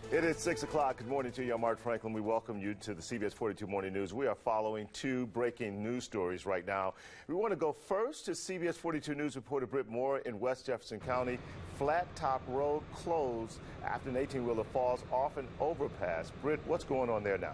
It is 6 o'clock. Good morning to you. I'm Mark Franklin. We welcome you to the CBS 42 Morning News. We are following two breaking news stories right now. We want to go first to CBS 42 News reporter Britt Moore in West Jefferson County. Flat Top Road closed after an 18-wheeler falls off an overpass. Britt, what's going on there now?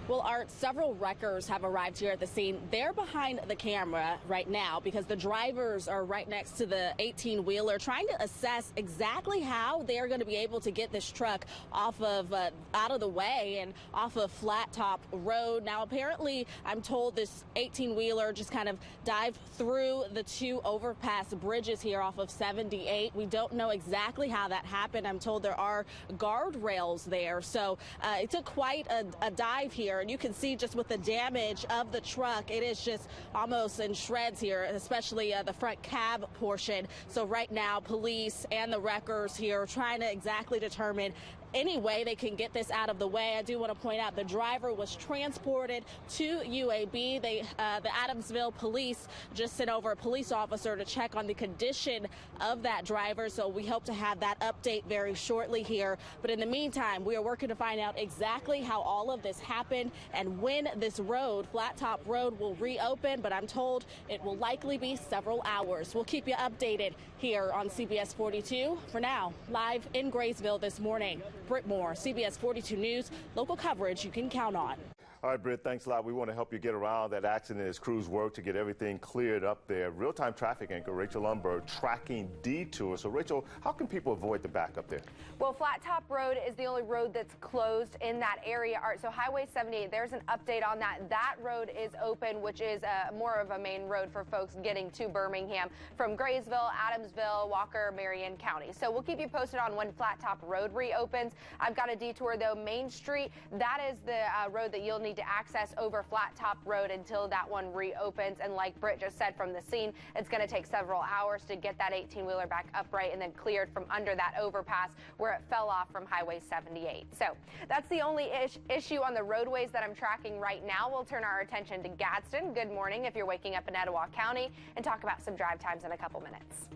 Well, Art, several wreckers have arrived here at the scene. They're behind the camera right now because the drivers are right next to the 18-wheeler trying to assess exactly how they're going to be able to get this truck off of out of the way and off of Flat Top Road. Now, apparently, I'm told this 18-wheeler just kind of dived through the two overpass bridges here off of 78. We don't know exactly how that happened. I'm told there are guardrails there. So it took quite a dive here. And you can see just with the damage of the truck, it is just almost in shreds here, especially the front cab portion. So right now, police and the wreckers here are trying to exactly determine any way they can get this out of the way. I do want to point out the driver was transported to UAB. The Adamsville police just sent over a police officer to check on the condition of that driver. So we hope to have that update very shortly here. But in the meantime, we are working to find out exactly how all of this happened and when this road, Flat Top Road, will reopen. But I'm told it will likely be several hours. We'll keep you updated here on CBS 42. For now, live in Graysville this morning. Britt Moore, CBS 42 News, local coverage you can count on. All right, Britt, thanks a lot. We want to help you get around that accident as crews work to get everything cleared up there. Real-time traffic anchor Rachel Lumberg tracking detours. So, Rachel, how can people avoid the backup there? Well, Flat Top Road is the only road that's closed in that area, Art. So Highway 78, there's an update on that. That road is open, which is more of a main road for folks getting to Birmingham from Graysville, Adamsville, Walker, Marion County. So we'll keep you posted on when Flat Top Road reopens. I've got a detour, though. Main Street, that is the road that you'll need to access over Flat Top Road until that one reopens. And like Britt just said from the scene, it's going to take several hours to get that 18-wheeler back upright and then cleared from under that overpass where it fell off from Highway 78. So that's the only issue on the roadways that I'm tracking right now. We'll turn our attention to Gadsden. Good morning if you're waking up in Etowah County, and talk about some drive times in a couple minutes.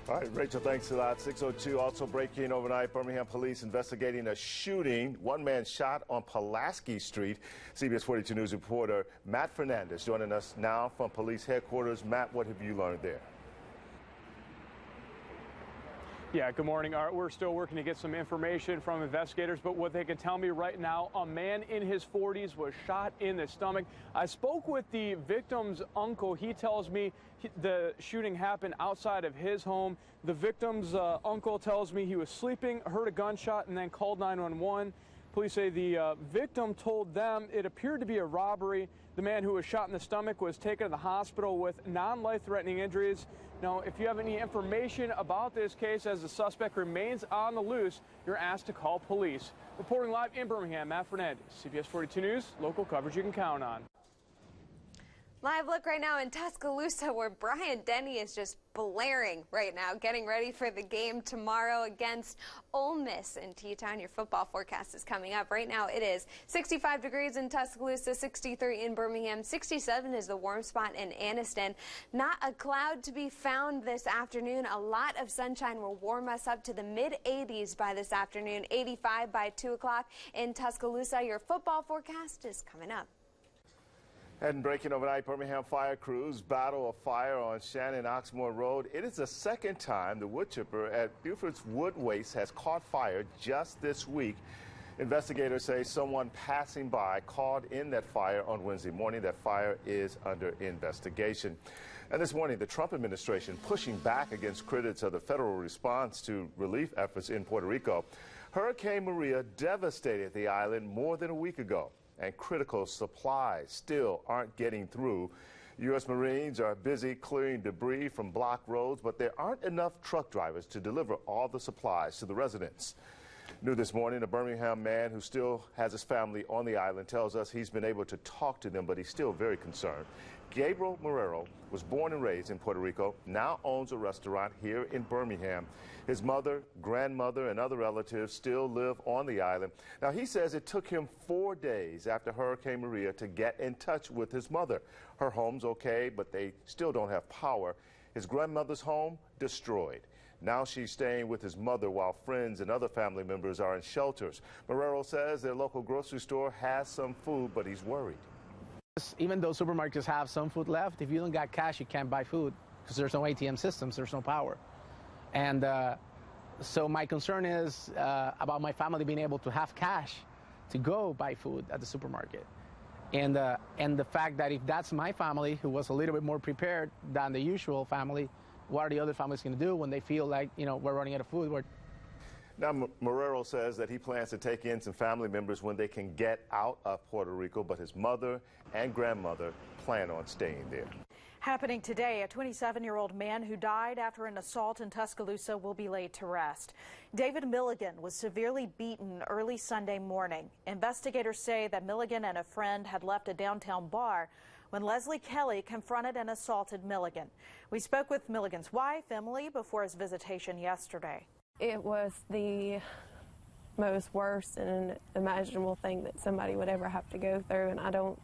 All right, Rachel, thanks a lot. 6:02, also breaking overnight. Birmingham police investigating a shooting. One man shot on Pulaski Street. CBS 42 News reporter Matt Fernandez joining us now from police headquarters. Matt, what have you learned there? Yeah, good morning, Art. We're still working to get some information from investigators, but what they can tell me right now, a man in his 40s was shot in the stomach. I spoke with the victim's uncle. He tells me the shooting happened outside of his home. The victim's uncle tells me he was sleeping, heard a gunshot, and then called 911. Police say the victim told them it appeared to be a robbery. The man who was shot in the stomach was taken to the hospital with non-life-threatening injuries. Now, if you have any information about this case as the suspect remains on the loose, you're asked to call police. Reporting live in Birmingham, Matt Fernandez, CBS 42 News, local coverage you can count on. Live look right now in Tuscaloosa, where Brian Denny is just blaring right now, getting ready for the game tomorrow against Ole Miss in T-Town. Your football forecast is coming up. Right now it is 65 degrees in Tuscaloosa, 63 in Birmingham, 67 is the warm spot in Anniston. Not a cloud to be found this afternoon. A lot of sunshine will warm us up to the mid-80s by this afternoon, 85 by 2 o'clock in Tuscaloosa. Your football forecast is coming up. And breaking overnight, Birmingham fire crews battle a fire on Shannon Oxmoor Road. It is the second time the wood chipper at Buford's Wood Waste has caught fire just this week. Investigators say someone passing by caught in that fire on Wednesday morning. That fire is under investigation. And this morning, the Trump administration pushing back against critics of the federal response to relief efforts in Puerto Rico. Hurricane Maria devastated the island more than a week ago, and critical supplies still aren't getting through. U.S. Marines are busy clearing debris from blocked roads, but there aren't enough truck drivers to deliver all the supplies to the residents. New this morning, a Birmingham man who still has his family on the island tells us he's been able to talk to them, but he's still very concerned. Gabriel Marrero was born and raised in Puerto Rico, now owns a restaurant here in Birmingham. His mother, grandmother, and other relatives still live on the island. Now, he says it took him 4 days after Hurricane Maria to get in touch with his mother. Her home's okay, but they still don't have power. His grandmother's home destroyed. Now she's staying with his mother while friends and other family members are in shelters. Marrero says their local grocery store has some food, but he's worried. Even though supermarkets have some food left, if you don't got cash, you can't buy food because there's no ATM systems, there's no power. And so my concern is about my family being able to have cash to go buy food at the supermarket. And the fact that if that's my family, who was a little bit more prepared than the usual family, what are the other families going to do when they feel like, you know, we're running out of food? Now, Marrero says that he plans to take in some family members when they can get out of Puerto Rico, but his mother and grandmother plan on staying there. Happening today, a 27-year-old man who died after an assault in Tuscaloosa will be laid to rest. David Milligan was severely beaten early Sunday morning. Investigators say that Milligan and a friend had left a downtown bar when Leslie Kelly confronted and assaulted Milligan. We spoke with Milligan's wife, Emily, before his visitation yesterday. It was the most worst and unimaginable thing that somebody would ever have to go through, and I don't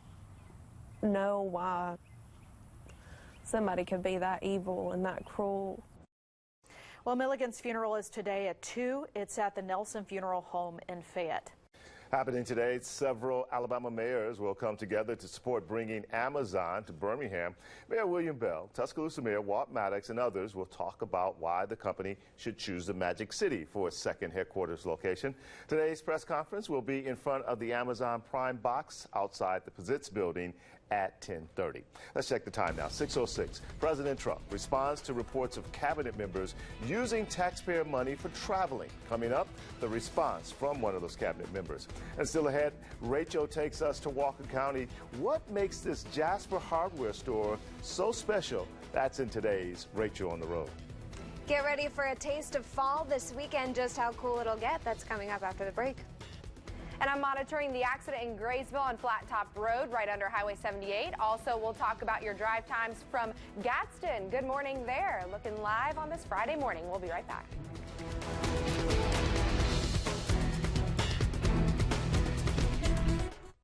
know why somebody could be that evil and that cruel. Well, Milligan's funeral is today at 2. It's at the Nelson Funeral Home in Fayette. Happening today, several Alabama mayors will come together to support bringing Amazon to Birmingham. Mayor William Bell, Tuscaloosa Mayor Walt Maddox, and others will talk about why the company should choose the Magic City for its second headquarters location. Today's press conference will be in front of the Amazon Prime box outside the Pizitz building at 10:30. Let's check the time now. 6:06. President Trump responds to reports of cabinet members using taxpayer money for traveling. Coming up, the response from one of those cabinet members. And still ahead, Rachel takes us to Walker County. What makes this Jasper hardware store so special? That's in today's Rachel on the Road. Get ready for a taste of fall this weekend. Just how cool it'll get, that's coming up after the break. And I'm monitoring the accident in Graysville on Flat Top Road right under Highway 78. Also, we'll talk about your drive times from Gadsden. Good morning there. Looking live on this Friday morning. We'll be right back.